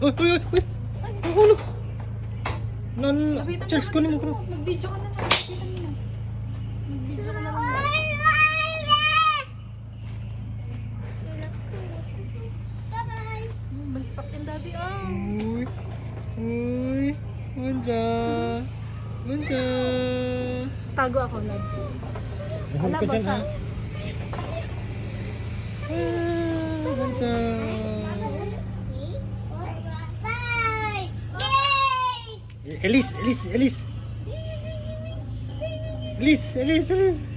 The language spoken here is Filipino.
Uy, uy, uy, uy. Ang ulo. Lapitan Charles, kunin mo ko. Mag-video ka na lang. Lapitan mo na. Mag-video ka na lang. Balisak yung daddy Uy. Uy. Manja. Manja. Tago ako na. Mahal ka dyan, ha? Manja. Elise, Elise, Elise. Elise, Elise, Elise.